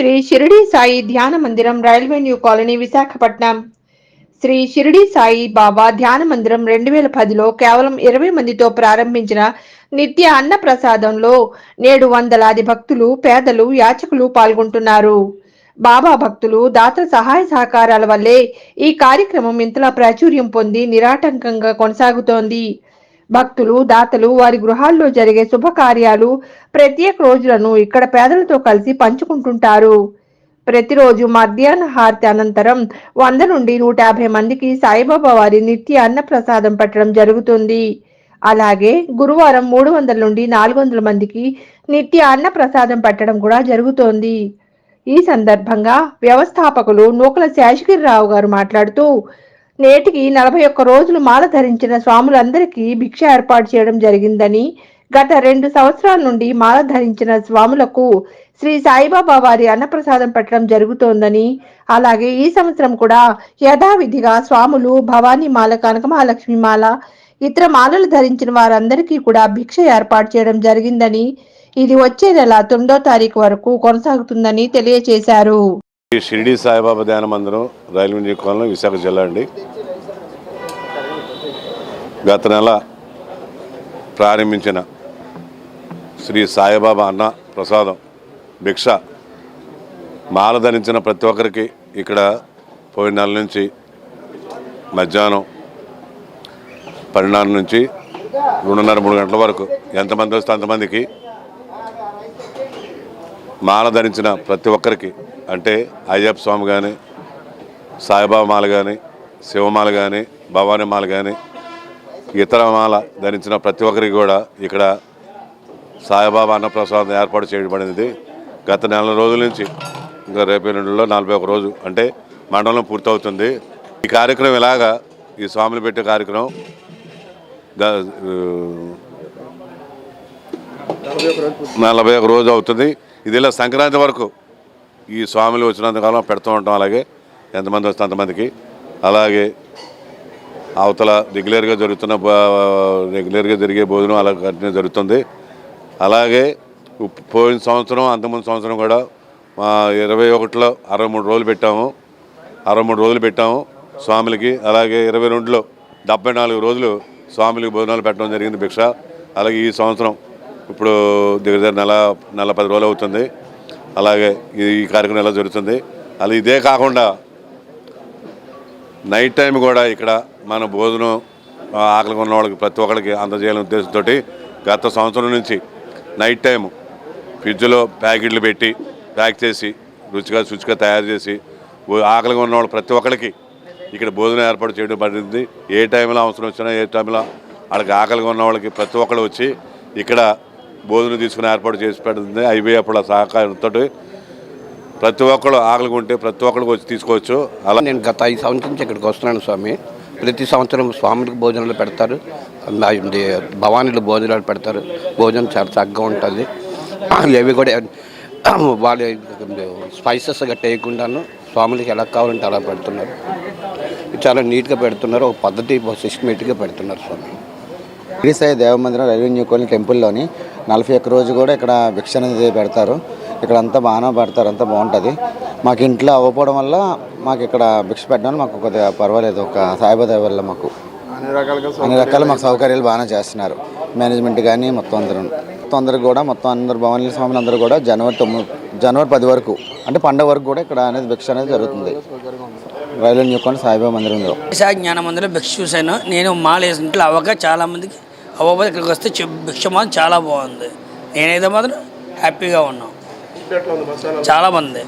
శ్రీ షిరిడి సాయి ధ్యాన మందిరం railway new colony Visakhapatnam. Shri Shirdi Sai Baba ధ్యాన మందిరం 2010లో కేవలం 20 మందితో ప్రారంభించిన నిత్య అన్న ప్రసాదంలో నేడు వందలాది భక్తులు, పేదలు, యాచకులు పాల్గొంటున్నారు. బాబా భక్తులు, దాతల సహాయ సహకారాల వల్లే ఈ కార్యక్రమం ఇంతలా ప్రాచుర్యం పొంది నిరాటంకంగా కొనసాగుతోంది. భక్తులు, దాతలు వారి గృహాల్లో జరిగే శుభకార్యాలు, ప్రత్యేక రోజులను ఇక్కడ పేదలతో కలిసి పంచుకుంటుంటారు. ప్రతిరోజు మధ్యాహ్న హారతి అనంతరం 100 నుండి 150 మందికి సాయిబాబా వారి నిత్య అన్న ప్రసాదం పెట్టడం జరుగుతుంది. అలాగే గురువారం 300 నుండి 400 మందికి నిత్య అన్న ప్రసాదం పెట్టడం కూడా జరుగుతోంది. ఈ సందర్భంగా వ్యవస్థాపకులు నూకల శేషగిరిరావు గారు మాట్లాడుతూ, నేటికి 41 రోజులు మాల ధరించిన స్వాములందరికీ భిక్ష ఏర్పాటు చేయడం జరిగిందని, గత 2 సంవత్సరాల నుండి మాల ధరించిన స్వాములకు శ్రీ సాయిబాబా వారి అన్నప్రసాదం పెట్టడం జరుగుతోందని, అలాగే ఈ సంవత్సరం కూడా యథావిధిగా స్వాములు భవానీ మాల, కనకమహాలక్ష్మి మాల, ఇతర మాలలు ధరించిన వారందరికీ కూడా భిక్ష ఏర్పాటు చేయడం జరిగిందని, ఇది వచ్చే నెల 9వ తారీఖు వరకు కొనసాగుతుందని తెలియజేశారు. షిరిడి సాయిబాబా ధ్యాన మందిరం రైల్వే న్యూ కాలనీ విశాఖ జిల్లా అండి. గత నెల ప్రారంభించిన శ్రీ సాయిబాబా అన్న ప్రసాదం భిక్ష మాల ధరించిన ప్రతి ఒక్కరికి ఇక్కడ పోయిన నెల నుంచి మధ్యాహ్నం 12 నుంచి 2:30-3 గంటల వరకు ఎంతమంది వస్తే అంతమందికి మాల ధరించిన ప్రతి ఒక్కరికి, అంటే అయ్యప్ప స్వామి కానీ, సాయిబాబా మాల కానీ, శివమాల కానీ, భవానీ మాల కానీ, ఇతర మాల ధరించిన ప్రతి ఒక్కరికి కూడా ఇక్కడ సాయిబాబా అన్నప్రసాదం ఏర్పాటు చేయబడింది. గత నెల రోజుల నుంచి ఇంకా రేపు 41 రోజు అంటే మండలం పూర్తవుతుంది. ఈ కార్యక్రమం ఇలాగా ఈ స్వామిని పెట్టే కార్యక్రమం 41 రోజు అవుతుంది. ఇది ఇలా సంక్రాంతి వరకు ఈ స్వాములు వచ్చినంతకాలం పెడుతూ ఉంటాం. అలాగే ఎంతమంది వస్తే అంతమందికి. అలాగే అవతల రెగ్యులర్గా జరిగే భోజనం అలా కంటిన్యూ జరుగుతుంది. అలాగే పోయిన సంవత్సరం, అంతకుముందు సంవత్సరం కూడా 21లో 63 రోజులు పెట్టాము. 63 రోజులు పెట్టాము స్వాములకి. అలాగే 22లో 74 రోజులు స్వాములకి భోజనాలు పెట్టడం జరిగింది భిక్ష. అలాగే ఈ సంవత్సరం ఇప్పుడు దగ్గర నెల 10 రోజులు అవుతుంది. అలాగే ఈ కార్యక్రమం ఎలా జరుగుతుంది. అలా ఇదే కాకుండా నైట్ టైం కూడా ఇక్కడ మన భోజనం ఆకలిగా ఉన్న వాళ్ళకి ప్రతి ఒక్కరికి అందజేయాలనే ఉద్దేశంతో గత సంవత్సరం నుంచి నైట్ టైం ఫ్రిడ్జ్లో ప్యాకెట్లు పెట్టి ప్యాక్ చేసి శుచిగా తయారు చేసి ఆకలిగా ఉన్న వాళ్ళు ప్రతి ఒక్కరికి ఇక్కడ భోజనం ఏర్పాటు చేయడం పడింది. ఏ టైంలో అవసరం వచ్చినా, ఏ టైంలో వాళ్ళకి ఆకలిగా ఉన్న వాళ్ళకి ప్రతి ఒక్కరు వచ్చి ఇక్కడ భోజనం తీసుకుని ఏర్పాటు చేసి పెడుతుంది. అయిపోయేప్పుడు సహకారంతో ప్రతి ఒక్కరు ఆకలిగా ఉంటే ప్రతి ఒక్కరికి వచ్చి తీసుకోవచ్చు. అలా నేను గత 5 సంవత్సరం నుంచి ఇక్కడికి వస్తున్నాను స్వామి. ప్రతి సంవత్సరం స్వాములకు భోజనాలు పెడతారు, భవానీలు భోజనాలు పెడతారు. భోజనం చాలా చక్కగా ఉంటుంది. ఏవి కూడా వాళ్ళు స్పైసెస్ గట్ట వేయకుండాను స్వాములకి ఎలా కావాలంటే అలా పెడుతున్నారు. చాలా నీట్గా పెడుతున్నారు. ఒక పద్ధతి సిస్టమేటిక్గా పెడుతున్నారు స్వామి. షిరిడి సాయి దేవమందిరం రైల్వే న్యూ కాలనీ టెంపుల్లోని 41 రోజు కూడా ఇక్కడ భిక్ష అనేది పెడతారు. ఇక్కడ అంతా బాగానే పెడతారు, అంతా బాగుంటుంది. మాకు ఇంట్లో అవ్వకపోవడం వల్ల మాకు ఇక్కడ భిక్ష పెట్టడం మాకు కొద్దిగా పర్వాలేదు. ఒక సాయిబాబా వల్ల మాకు అన్ని రకాల మాకు సౌకర్యాలు బాగానే చేస్తున్నారు. మేనేజ్మెంట్ కానీ మొత్తం అందరూ కూడా అందరు భవానీ స్వాములు అందరూ కూడా జనవరి 10 వరకు అంటే పండుగ వరకు కూడా ఇక్కడ అనేది భిక్ష అనేది జరుగుతుంది రైల్వే న్యూ కాలనీ సాయిబాబా మందిరంలో. సాయి జ్ఞాన మందిరం భిక్ష చూశాను. నేను మాల ఇంట్లో అవ్వక చాలా మందికి అవ్వకపోతే ఇక్కడికి వస్తే భిక్ష మాత్రం చాలా బాగుంది. నేనైతే మాత్రం హ్యాపీగా ఉన్నాం. చాలా మంది